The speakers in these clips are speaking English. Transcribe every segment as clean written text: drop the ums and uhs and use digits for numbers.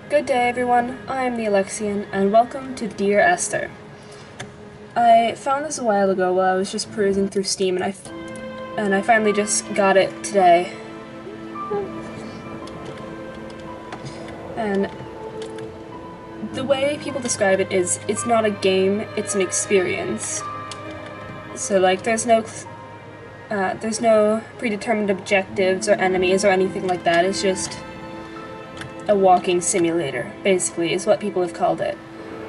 Good day, everyone. I'm TheAleksyan, and welcome to Dear Esther. I found this a while ago while I was just perusing through Steam, and I finally just got it today. And the way people describe it is, it's not a game, it's an experience. So, like, there's no predetermined objectives or enemies or anything like that. It's just a walking simulator, basically, is what people have called it.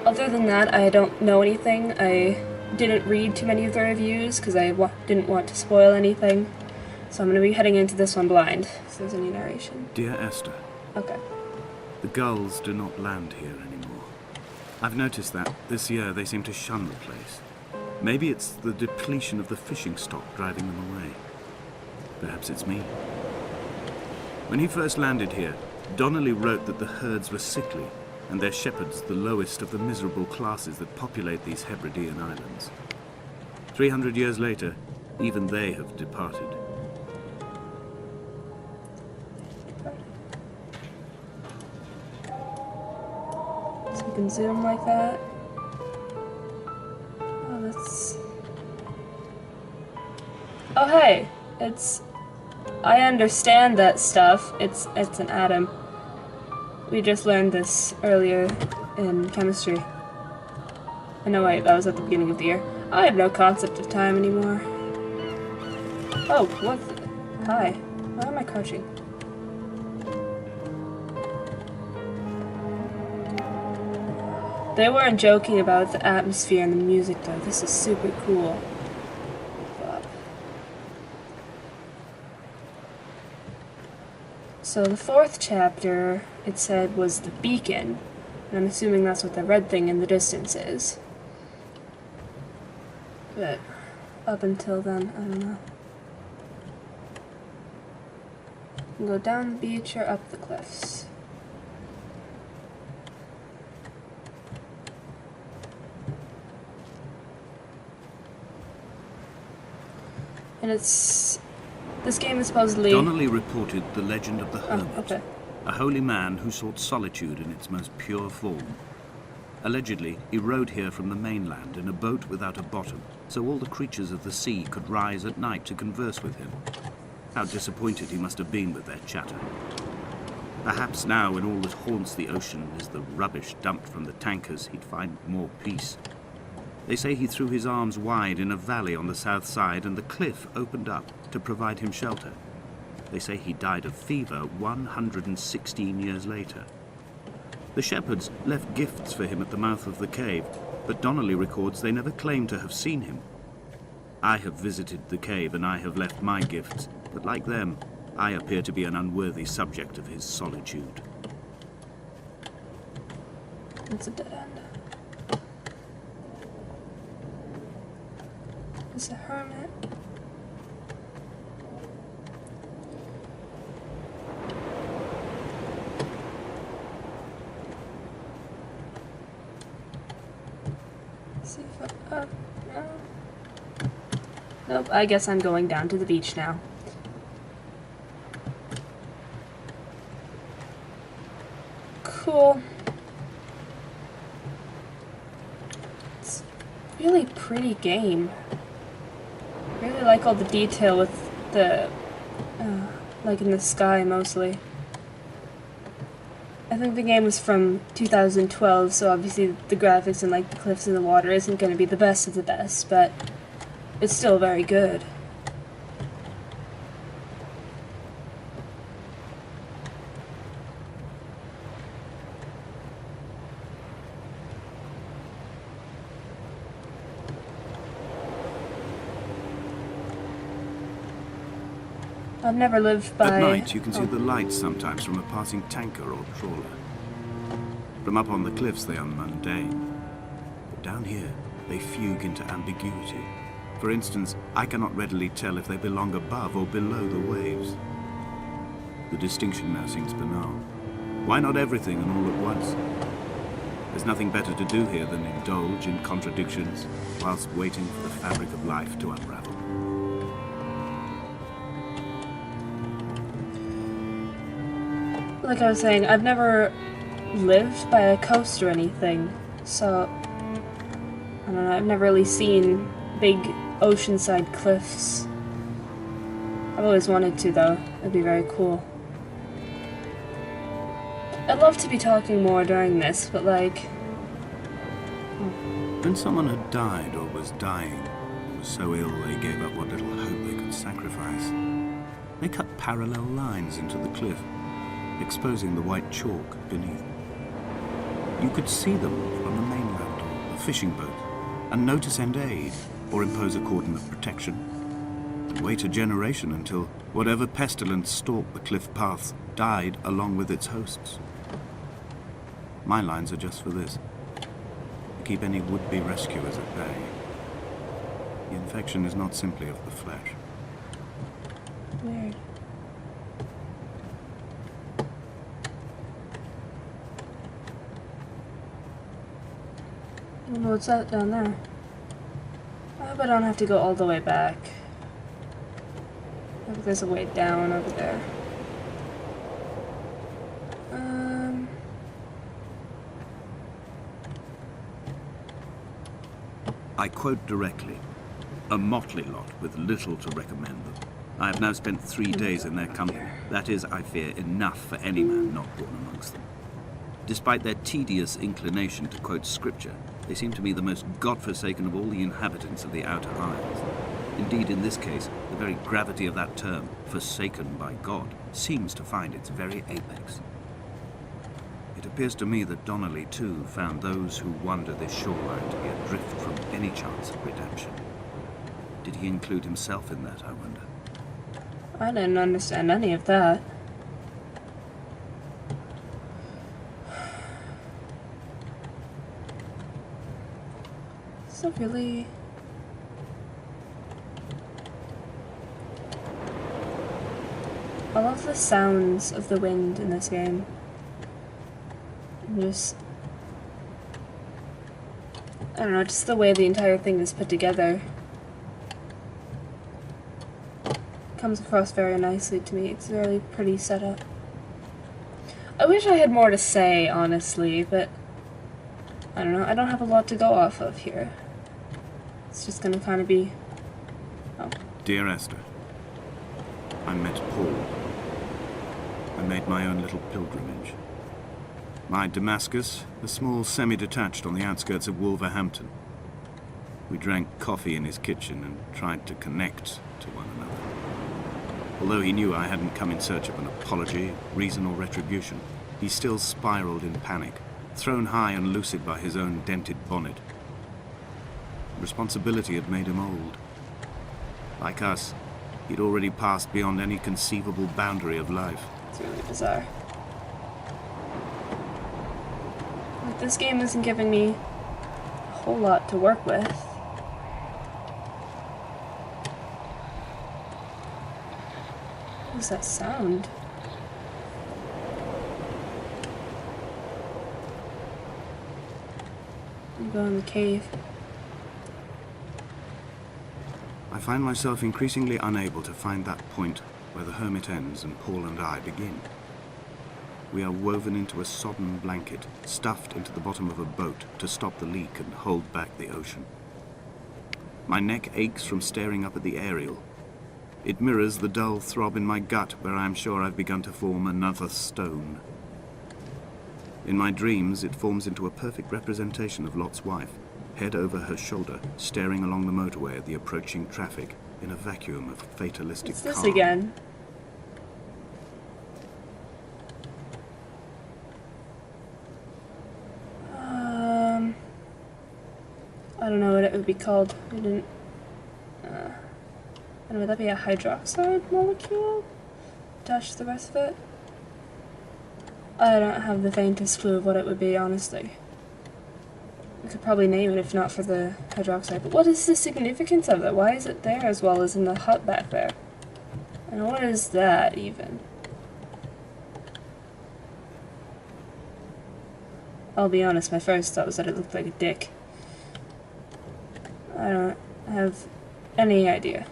Other than that, I don't know anything. I didn't read too many of the reviews because I didn't want to spoil anything. So I'm going to be heading into this one blind. So there's any narration. Dear Esther. Okay. The gulls do not land here anymore. I've noticed that this year they seem to shun the place. Maybe it's the depletion of the fishing stock driving them away. Perhaps it's me. When he first landed here, Donnelly wrote that the herds were sickly, and their shepherds the lowest of the miserable classes that populate these Hebridean islands. 300 years later, even they have departed. So you can zoom like that. Oh, that's... Oh, hey! I understand that stuff. It's an atom. We just learned this earlier in chemistry. Oh, no, wait, that was at the beginning of the year. I have no concept of time anymore. Oh, what the... Hi. Why am I crouching? They weren't joking about the atmosphere and the music, though. This is super cool. So the fourth chapter, it said, was the beacon. And I'm assuming that's what the red thing in the distance is. But up until then, I don't know. You can go down the beach or up the cliffs. And this game is supposedly... Donnelly reported the legend of the hermit, okay. a holy man who sought solitude in its most pure form. Allegedly, he rode here from the mainland in a boat without a bottom, so all the creatures of the sea could rise at night to converse with him. How disappointed he must have been with their chatter. Perhaps now, when all that haunts the ocean is the rubbish dumped from the tankers, he'd find more peace. They say he threw his arms wide in a valley on the south side, and the cliff opened up to provide him shelter. They say he died of fever 116 years later. The shepherds left gifts for him at the mouth of the cave, but Donnelly records they never claimed to have seen him. I have visited the cave and I have left my gifts, but like them, I appear to be an unworthy subject of his solitude. It's a dead end. It's a hermit. See if no. Nope, I guess I'm going down to the beach now. Cool. It's a really pretty game. I really like all the detail with the, like in the sky mostly. I think the game was from 2012, so obviously the graphics and like the cliffs and the water isn't going to be the best of the best, but it's still very good. I've never lived by... At night, you can see the lights sometimes from a passing tanker or trawler. From up on the cliffs, they are mundane. But down here, they fugue into ambiguity. For instance, I cannot readily tell if they belong above or below the waves. The distinction now seems banal. Why not everything and all at once? There's nothing better to do here than indulge in contradictions whilst waiting for the fabric of life to unravel. Like I was saying, I've never lived by a coast or anything, so I don't know, I've never really seen big oceanside cliffs. I've always wanted to, though. It'd be very cool. I'd love to be talking more during this, but like... When someone had died or was dying, and was so ill they gave up what little hope they could sacrifice, they cut parallel lines into the cliff, exposing the white chalk beneath. You could see them from the mainland or a fishing boat, and know to send aid or impose a cordon of protection, and wait a generation until whatever pestilence stalked the cliff paths died along with its hosts. My lines are just for this, to keep any would-be rescuers at bay. The infection is not simply of the flesh. Weird. I don't know what's that down there. I hope I don't have to go all the way back. I think there's a way down over there. I quote directly, a motley lot with little to recommend them. I have now spent 3 days in their company. That is, I fear, enough for any man not born amongst them. Despite their tedious inclination to quote scripture, they seem to me the most godforsaken of all the inhabitants of the Outer Isles. Indeed, in this case, the very gravity of that term, forsaken by God, seems to find its very apex. It appears to me that Donnelly, too, found those who wander this shoreline to be adrift from any chance of redemption. Did he include himself in that, I wonder? I didn't understand any of that. So really... I love the sounds of the wind in this game. Just... I don't know, just the way the entire thing is put together. Comes across very nicely to me. It's really pretty setup. I wish I had more to say, honestly, but I don't know, I don't have a lot to go off of here. It's just gonna kind of be... Oh. Dear Esther, I met Paul. I made my own little pilgrimage. My Damascus, a small semi-detached on the outskirts of Wolverhampton. We drank coffee in his kitchen and tried to connect to one another. Although he knew I hadn't come in search of an apology, reason or retribution, he still spiraled in panic, thrown high and lucid by his own dented bonnet. Responsibility had made him old. Like us, he'd already passed beyond any conceivable boundary of life. It's really bizarre. Like, this game isn't giving me a whole lot to work with. What was that sound? I'm going in the cave. I find myself increasingly unable to find that point where the hermit ends and Paul and I begin. We are woven into a sodden blanket, stuffed into the bottom of a boat to stop the leak and hold back the ocean. My neck aches from staring up at the aerial. It mirrors the dull throb in my gut where I am sure I've begun to form another stone. In my dreams, it forms into a perfect representation of Lot's wife, head over her shoulder, staring along the motorway at the approaching traffic in a vacuum of fatalistic calm. What's this again? I don't know what it would be called. I didn't... I don't know, would that be a hydroxide molecule? Attached to the rest of it? I don't have the faintest clue of what it would be, honestly. I could probably name it if not for the hydroxide. But what is the significance of it? Why is it there as well as in the hut back there? And what is that, even? I'll be honest, my first thought was that it looked like a dick. I don't have any idea.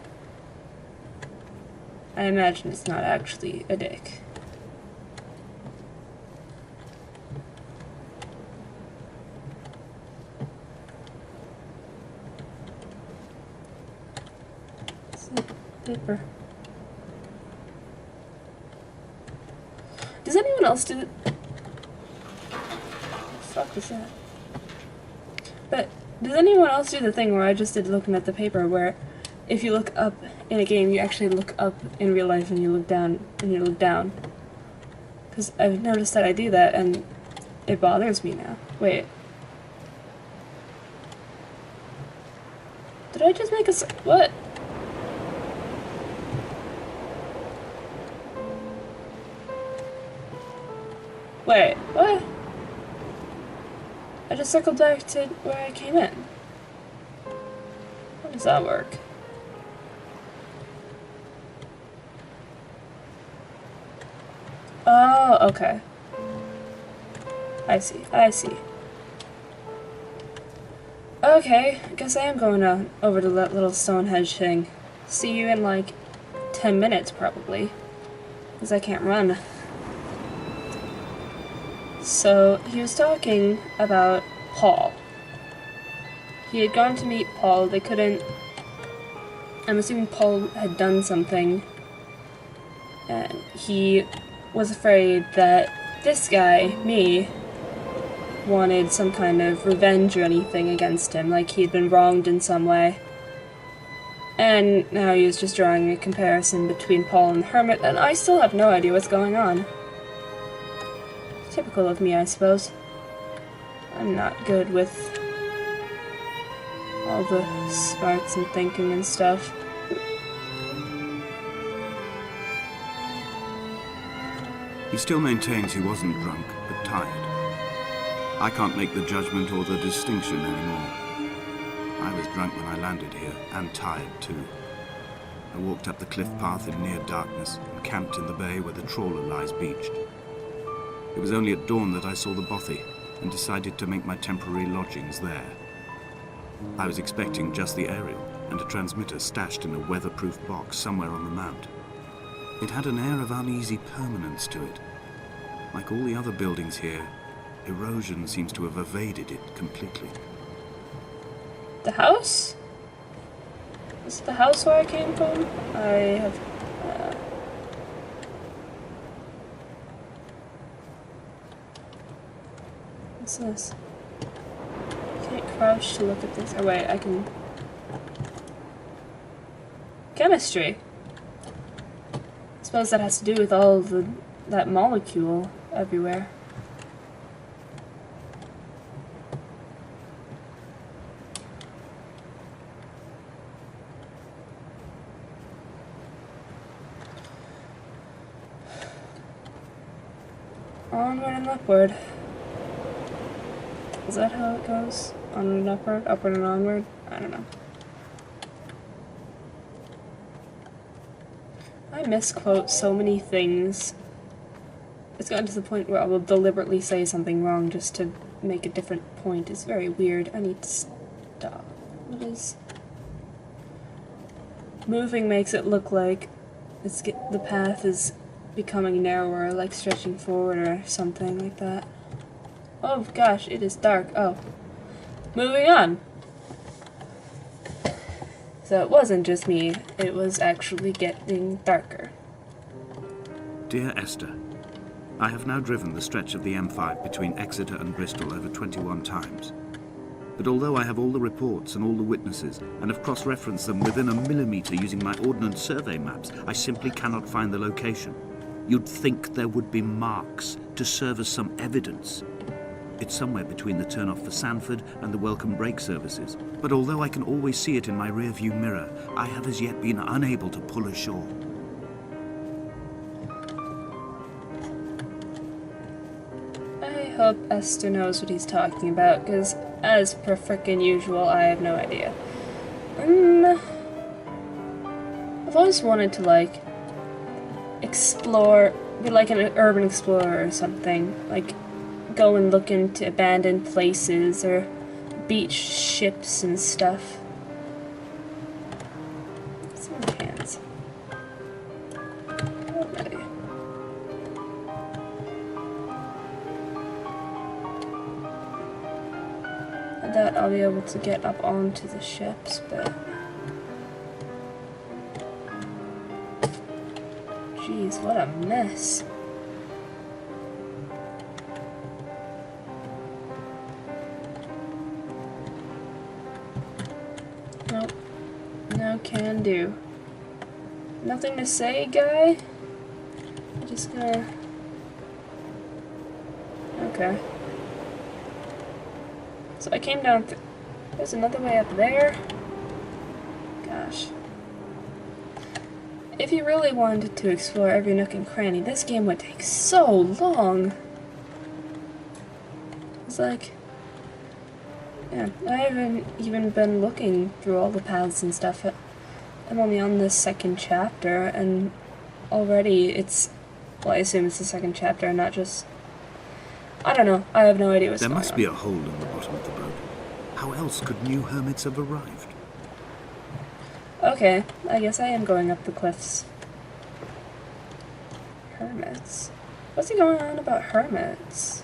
I imagine it's not actually a dick. paper. Does anyone else do... Fuck was that? But does anyone else do the thing where I just did looking at the paper, where if you look up in a game, you actually look up in real life and you look down and you look down? Because I've noticed that I do that and it bothers me now. Wait. Did I just make a what? Wait, what? I just circled back to where I came in. How does that work? Oh, okay. I see, I see. Okay, I guess I am going over to that little Stonehenge thing. See you in like 10 minutes, probably. Because I can't run. So, he was talking about Paul. He had gone to meet Paul, they couldn't... I'm assuming Paul had done something. And he was afraid that this guy, me, wanted some kind of revenge or anything against him, like he'd been wronged in some way. And now he was just drawing a comparison between Paul and the Hermit, and I still have no idea what's going on. Typical of me, I suppose. I'm not good with all the smarts and thinking and stuff. He still maintains he wasn't drunk, but tired. I can't make the judgment or the distinction anymore. I was drunk when I landed here, and tired too. I walked up the cliff path in near darkness and camped in the bay where the trawler lies beached. It was only at dawn that I saw the bothy and decided to make my temporary lodgings there. I was expecting just the aerial and a transmitter stashed in a weatherproof box somewhere on the mount. It had an air of uneasy permanence to it. Like all the other buildings here, erosion seems to have evaded it completely. The house? Is it the house where I came from? I have... What's this? I can't crouch to look at this. Oh wait, I can... Chemistry! I suppose that has to do with all that molecule everywhere. Onward and upward. Is that how it goes? Onward and upward? Upward and onward? I don't know. I misquote so many things. It's gotten to the point where I will deliberately say something wrong just to make a different point. It's very weird. I need to stop. What is... Moving makes it look like the path is becoming narrower, like stretching forward or something like that. Oh gosh, it is dark. Oh. Moving on. So it wasn't just me, it was actually getting darker. Dear Esther, I have now driven the stretch of the M5 between Exeter and Bristol over 21 times. But although I have all the reports and all the witnesses, and have cross-referenced them within a millimetre using my Ordnance Survey maps, I simply cannot find the location. You'd think there would be marks to serve as some evidence. It's somewhere between the turn-off for Sanford and the welcome brake services. But although I can always see it in my rear-view mirror, I have as yet been unable to pull ashore. I hope Esther knows what he's talking about, because as per frickin' usual, I have no idea. I've always wanted to, like, explore, be like an urban explorer or something. Like, go and look into abandoned places or beach ships and stuff. What's in my hands? Okay. I doubt I'll be able to get up onto the ships, but... Jeez, what a mess. Nope. No can do. Nothing to say, guy? I'm just gonna... Okay. So I came down through... There's another way up there? Gosh. If you really wanted to explore every nook and cranny, this game would take so long. It's like... Yeah, I haven't even been looking through all the paths and stuff. I'm only on the second chapter, and already it's... Well, I assume it's the second chapter, and not just... I don't know. I have no idea what's going on. There must be a hole in the bottom of the boat. How else could new hermits have arrived? Okay, I guess I am going up the cliffs. Hermits? What's he going on about hermits?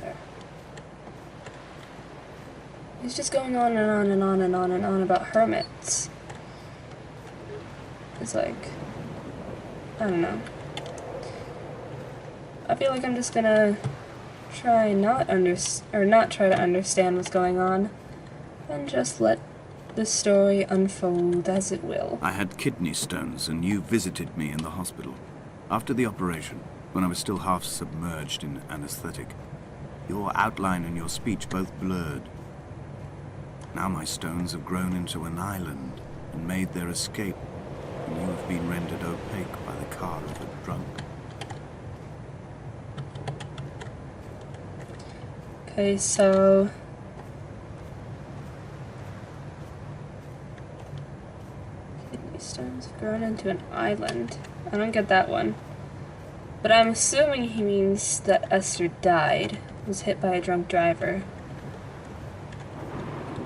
There. He's just going on and on and on and on and on about hermits. It's like... I don't know. I feel like I'm just gonna try not try to understand what's going on, and just let the story unfold as it will. I had kidney stones, and you visited me in the hospital. After the operation, when I was still half submerged in anesthetic, your outline and your speech both blurred. Now my stones have grown into an island and made their escape, and you have been rendered opaque by the car of a drunk. Okay, so... Kidney stones have grown into an island. I don't get that one. But I'm assuming he means that Esther died. Was hit by a drunk driver.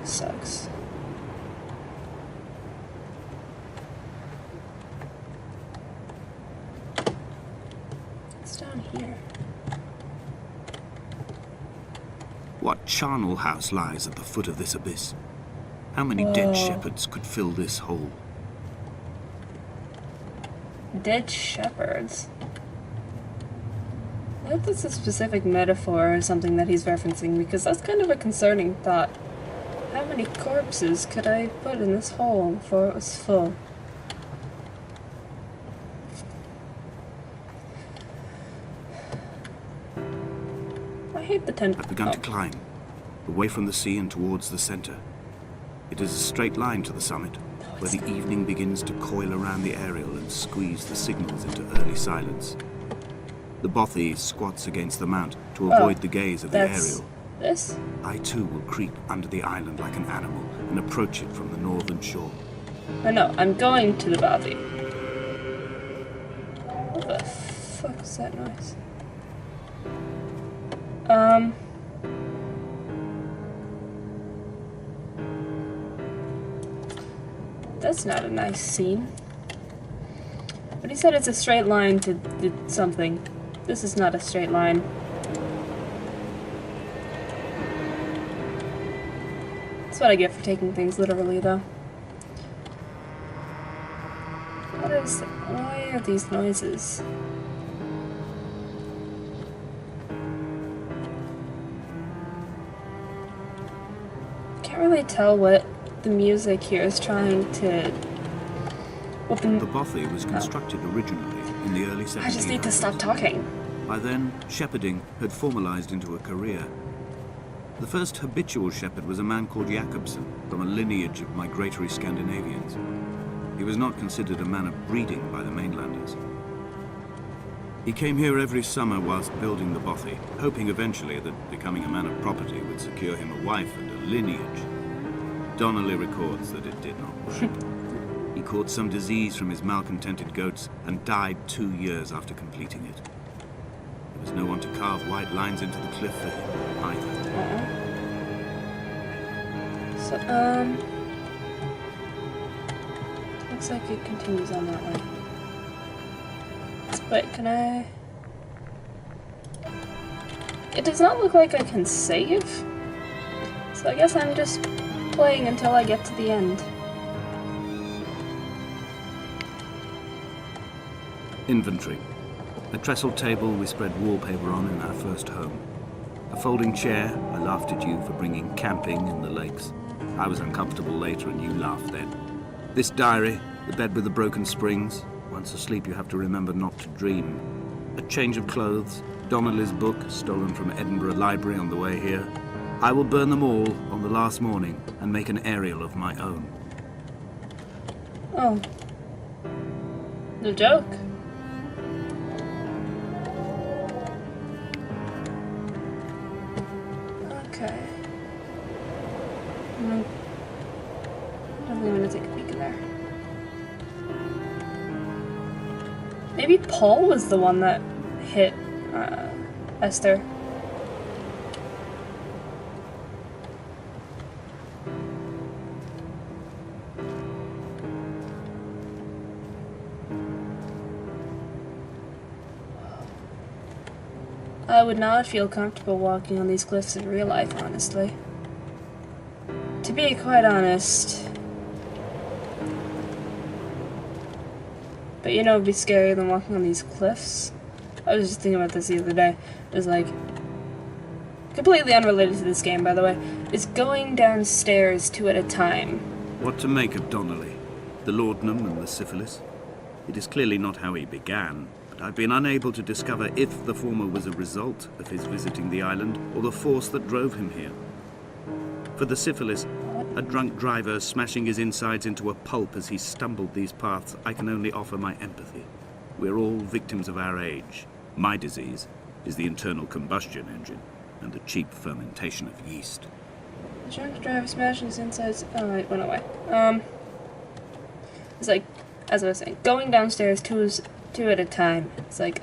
Sucks. It's down here. What charnel house lies at the foot of this abyss? How many dead shepherds could fill this hole? Dead shepherds? I hope that's a specific metaphor or something that he's referencing, because that's kind of a concerning thought. How many corpses could I put in this hole before it was full? I hate the tent. I've begun to climb, away from the sea and towards the center. It is a straight line to the summit, where the evening begins to coil around the aerial and squeeze the signals into early silence. The bothy squats against the mount to avoid the gaze of the aerial. This? I too will creep under the island like an animal and approach it from the northern shore. I know, I'm going to the bothy. What the fuck is that noise? That's not a nice scene. But he said it's a straight line to something. This is not a straight line. That's what I get for taking things literally, though. Why are these noises? Can't really tell what the music here is trying to... The bothy was constructed originally in the early 1700s. I just need to stop talking. By then, shepherding had formalized into a career. The first habitual shepherd was a man called Jakobsen, from a lineage of migratory Scandinavians. He was not considered a man of breeding by the mainlanders. He came here every summer whilst building the bothy, hoping eventually that becoming a man of property would secure him a wife and a lineage. Donnelly records that it did not work. He caught some disease from his malcontented goats and died 2 years after completing it. There was no one to carve white lines into the cliff for him, either. So, looks like it continues on that way. Wait, can I... It does not look like I can save. So I guess I'm just playing until I get to the end. Inventory. A trestle table we spread wallpaper on in our first home. A folding chair. I laughed at you for bringing camping in the lakes. I was uncomfortable later and you laughed then. This diary, the bed with the broken springs. Once asleep you have to remember not to dream. A change of clothes. Donnelly's book, stolen from Edinburgh Library on the way here. I will burn them all on the last morning and make an aerial of my own. Oh. No joke. Okay. I'm gonna take a peek in there. Maybe Paul was the one that hit Esther. I would not feel comfortable walking on these cliffs in real life, honestly. To be quite honest. But you know, it'd be scarier than walking on these cliffs. I was just thinking about this the other day. It was like, completely unrelated to this game, by the way, is going downstairs 2 at a time. What to make of Donnelly? The laudanum and the syphilis? It is clearly not how he began, but I've been unable to discover if the former was a result of his visiting the island or the force that drove him here. For the syphilis, a drunk driver smashing his insides into a pulp as he stumbled these paths, I can only offer my empathy. We're all victims of our age. My disease is the internal combustion engine and the cheap fermentation of yeast. The drunk driver smashing his insides. Oh, it went away. It's like, as I was saying, going downstairs 2 at a time. It's like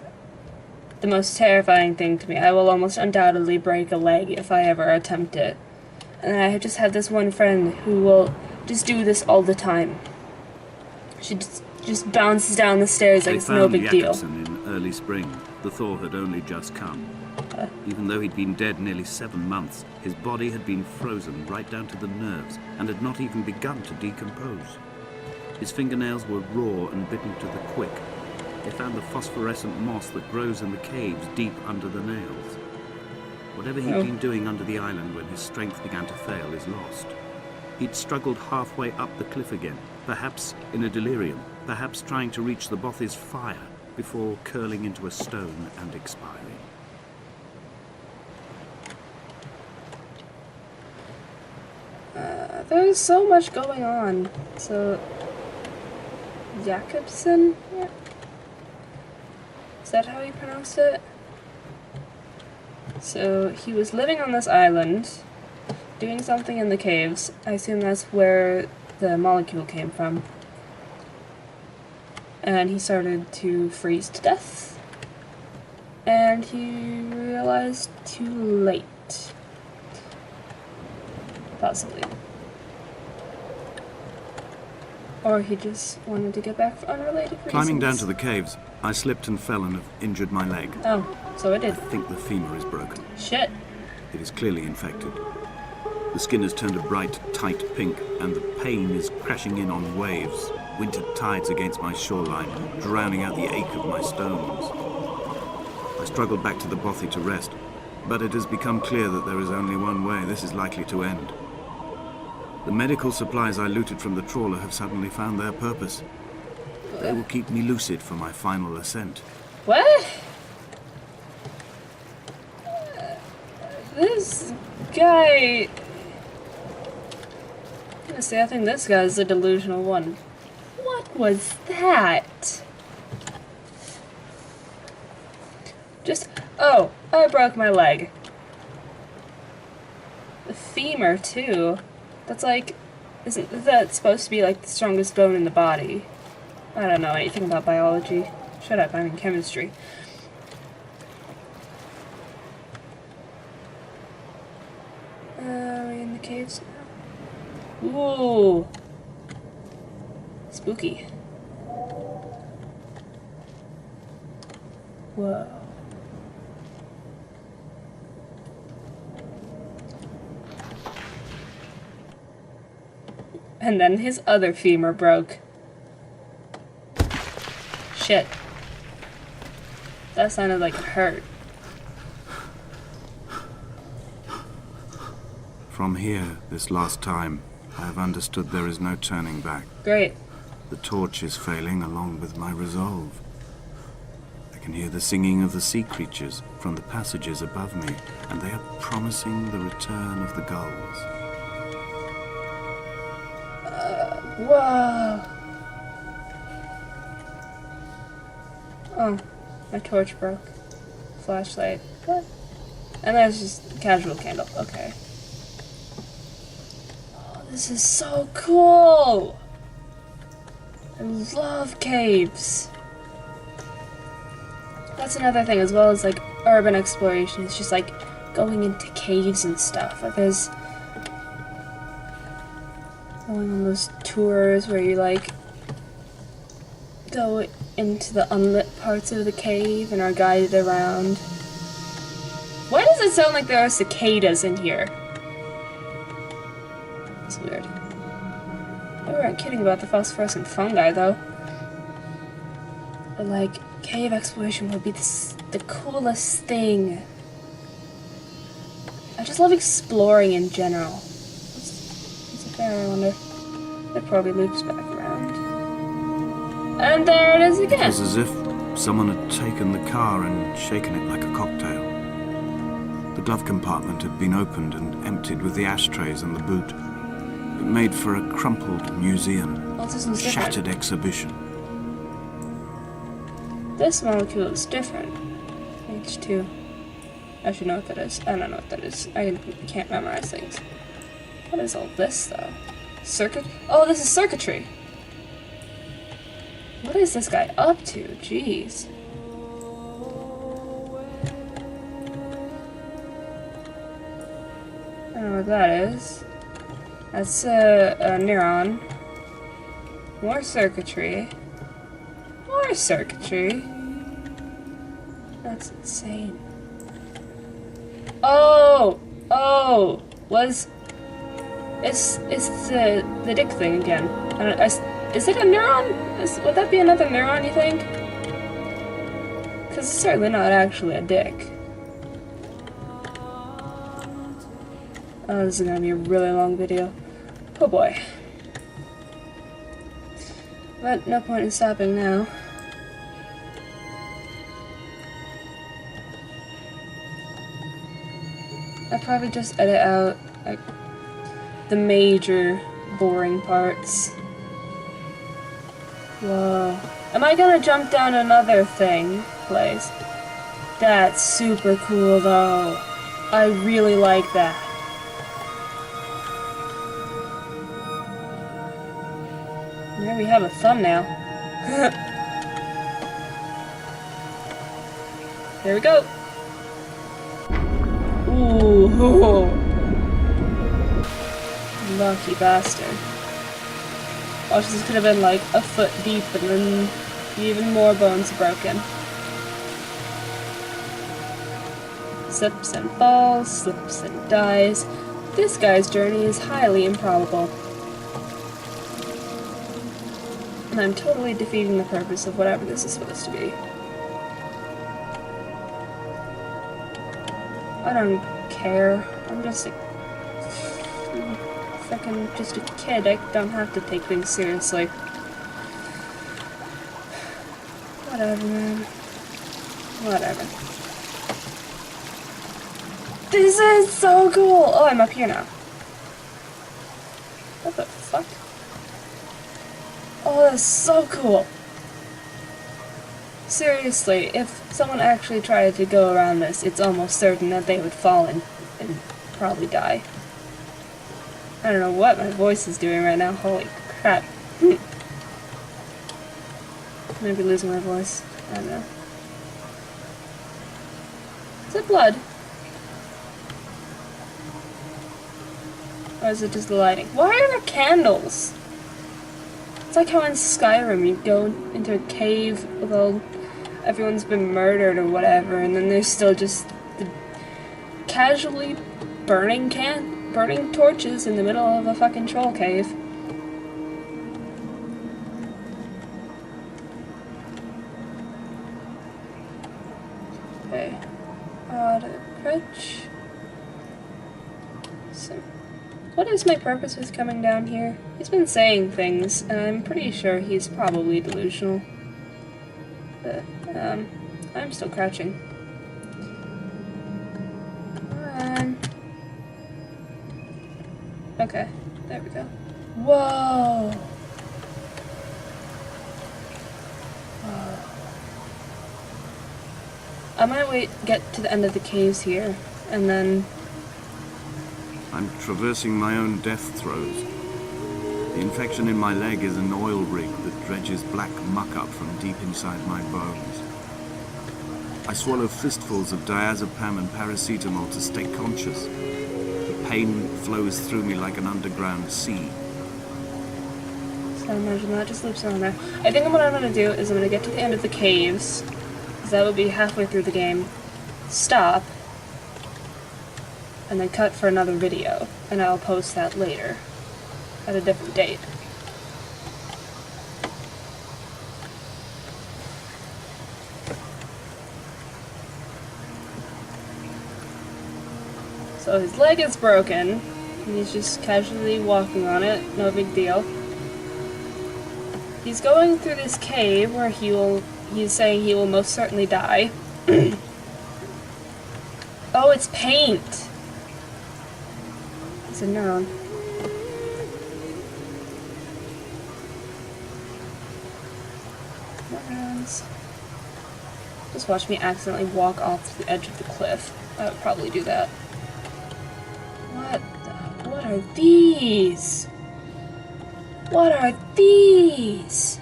the most terrifying thing to me. I will almost undoubtedly break a leg if I ever attempt it. And I just have this one friend who will just do this all the time. She just bounces down the stairs like it's no big deal. They found Jakobsen in early spring. The thaw had only just come. Even though he'd been dead nearly 7 months, his body had been frozen right down to the nerves and had not even begun to decompose. His fingernails were raw and bitten to the quick. They found the phosphorescent moss that grows in the caves deep under the nails. Whatever he'd been doing under the island when his strength began to fail is lost. He'd struggled halfway up the cliff again, perhaps in a delirium, perhaps trying to reach the Bothy's fire before curling into a stone and expiring. There's so much going on. So, Jakobsen? Yeah. Is that how you pronounce it? So, he was living on this island, doing something in the caves. I assume that's where the molecule came from. And he started to freeze to death. And he realized too late. Possibly. Or he just wanted to get back for unrelated reasons. Climbing down to the caves, I slipped and fell and have injured my leg. Oh, so it did. I think the femur is broken. Shit. It is clearly infected. The skin has turned a bright, tight pink, and the pain is crashing in on waves, winter tides against my shoreline, drowning out the ache of my stones. I struggled back to the bothy to rest, but it has become clear that there is only one way this is likely to end. The medical supplies I looted from the trawler have suddenly found their purpose. They will keep me lucid for my final ascent. What? This guy... I'm gonna say, I think this guy's the delusional one. What was that? Oh, I broke my leg. The femur, too. That's like... Isn't that supposed to be like the strongest bone in the body? I don't know anything about biology. Shut up, I'm in chemistry. Are we in the caves now? Ooh. Spooky. Whoa. And then his other femur broke. Shit. That sounded like it hurt. From here, this last time, I have understood there is no turning back. Great. The torch is failing along with my resolve. I can hear the singing of the sea creatures from the passages above me, and they are promising the return of the gulls. Whoa. Oh, my torch broke. Flashlight. What? And there's just a casual candle. Okay. Oh, this is so cool! I love caves. That's another thing, as well as like urban exploration. It's just like going into caves and stuff. Like there's going on those tours where you like go into the unlit parts of the cave and are guided around. Why does it sound like there are cicadas in here? It's weird. We weren't kidding about the phosphorescent fungi though. But like, cave exploration would be the coolest thing. I just love exploring in general. What's up there, I wonder? It probably loops back around. And there it is again! It was as if someone had taken the car and shaken it like a cocktail. The glove compartment had been opened and emptied with the ashtrays and the boot. It made for a crumpled museum, shattered exhibition. This molecule is different. H2. I should know what that is. I don't know what that is. I can't memorize things. What is all this, though? Circuit? Oh, this is circuitry! What is this guy up to? Jeez. I don't know what that is. That's a neuron. More circuitry. More circuitry. That's insane. Oh! Oh! It's the dick thing again. Is it a neuron? Would that be another neuron, you think? Because it's certainly not actually a dick. Oh, this is gonna be a really long video. Oh boy. But no point in stopping now. I'd probably just edit out, like, the major boring parts. Whoa. Am I gonna jump down another place? That's super cool though. I really like that. There we have a thumbnail. There we go. Ooh. Lucky bastard. Watch, this could have been like a foot deep and then even more bones broken. Slips and falls, slips and dies. This guy's journey is highly improbable. And I'm totally defeating the purpose of whatever this is supposed to be. I don't care. I'm just a kid. I don't have to take things seriously. Whatever, man. Whatever. This is so cool! Oh, I'm up here now. What the fuck? Oh, that's so cool! Seriously, if someone actually tried to go around this, it's almost certain that they would fall and probably die. I don't know what my voice is doing right now. Holy crap. I might be losing my voice. I don't know. Is it blood? Or is it just the lighting? Why are there candles? It's like how in Skyrim you go into a cave with everyone's been murdered or whatever, and then there's still just the casually burning torches in the middle of a fucking troll cave. Okay. Odd approach. So, what is my purpose with coming down here? He's been saying things, and I'm pretty sure he's probably delusional. But, I'm still crouching. Come on. Okay, there we go. Whoa! I might get to the end of the caves here, and then... I'm traversing my own death throes. The infection in my leg is an oil rig that dredges black muck up from deep inside my bones. I swallow fistfuls of diazepam and paracetamol to stay conscious. The pain flows through me like an underground sea. So imagine that just loops on there. I think what I'm going to do is I'm going to get to the end of the caves, because that will be halfway through the game, stop, and then cut for another video, and I'll post that later, at a different date. So his leg is broken, and he's just casually walking on it, no big deal. He's going through this cave where he's saying he will most certainly die. Oh, it's paint! It's a neuron. Neurons. Just watch me accidentally walk off the edge of the cliff. I would probably do that. What are these? What are these?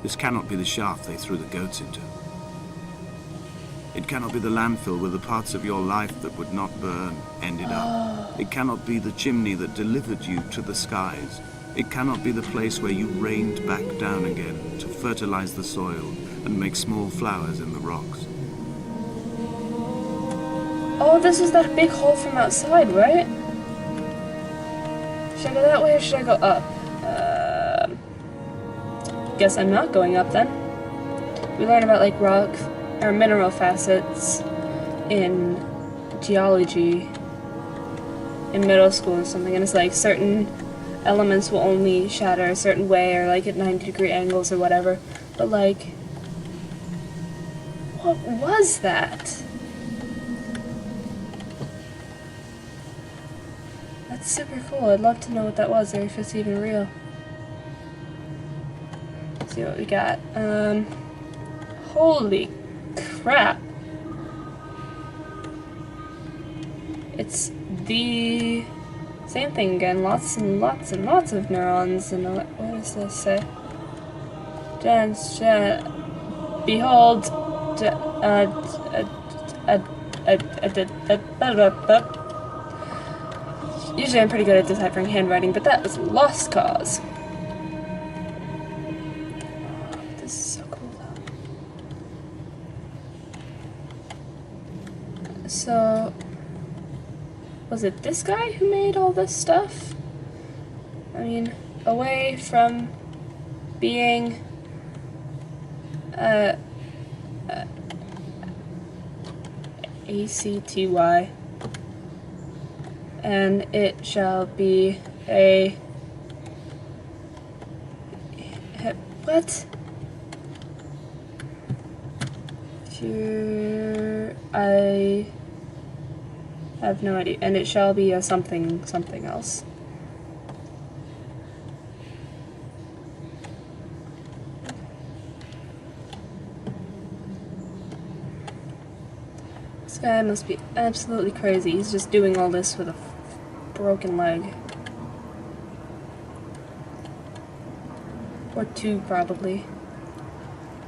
This cannot be the shaft they threw the goats into. It cannot be the landfill where the parts of your life that would not burn ended up. It cannot be the chimney that delivered you to the skies. It cannot be the place where you rained back down again to fertilize the soil and make small flowers in the rocks. Oh, this is that big hole from outside, right? Should I go that way or should I go up? Guess I'm not going up then. We learn about like rock or mineral facets in geology in middle school or something, and it's like certain elements will only shatter a certain way or like at 90-degree angles or whatever. But like, what was that? That's super cool. I'd love to know what that was or if it's even real. Let's see what we got. Holy crap. It's the same thing again. Lots and lots and lots of neurons. And what does this say? Behold. Usually I'm pretty good at deciphering handwriting, but that was a lost cause. This is so cool though. So, was it this guy who made all this stuff? I mean, away from being ACTY, and it shall be a what? I have no idea. And it shall be a something else. This guy must be absolutely crazy. He's just doing all this with a broken leg. Or two, probably.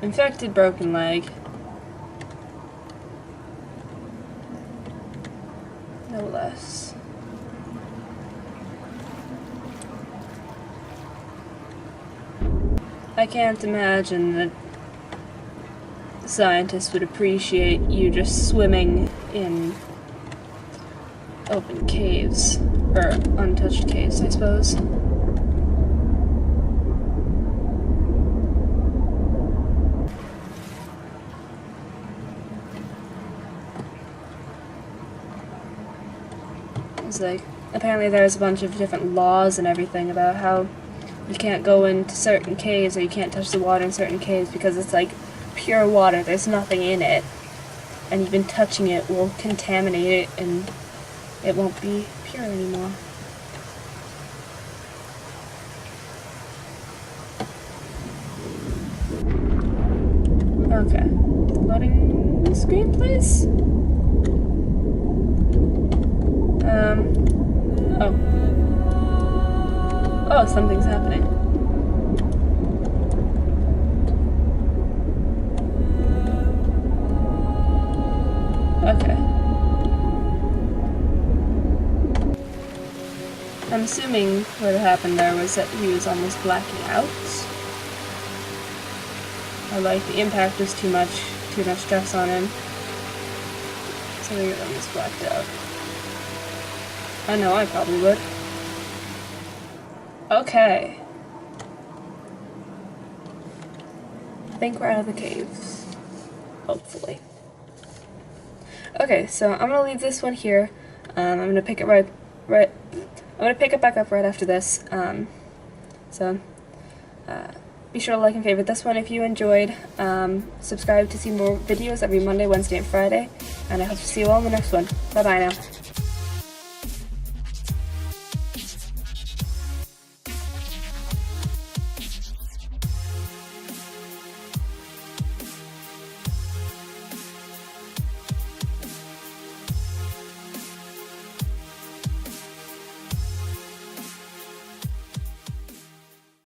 Infected broken leg. No less. I can't imagine that scientists would appreciate you just swimming in open caves, or untouched caves, I suppose. caves. Like, apparently there's a bunch of different laws and everything about how you can't go into certain caves or you can't touch the water in certain caves because it's like pure water, there's nothing in it. And even touching it will contaminate it and it won't be pure anymore. Okay. Loading screen, please? Oh. Oh, something's happening. Okay. I'm assuming what happened there was that he was almost blacking out. Or like the impact was too much stress on him. So he almost blacked out. I know, I probably would. Okay. I think we're out of the caves. Hopefully. Okay, so I'm gonna leave this one here. I'm gonna pick it I'm gonna pick it back up right after this. Be sure to like and favorite this one if you enjoyed. Subscribe to see more videos every Monday, Wednesday, and Friday. And I hope to see you all in the next one. Bye bye now.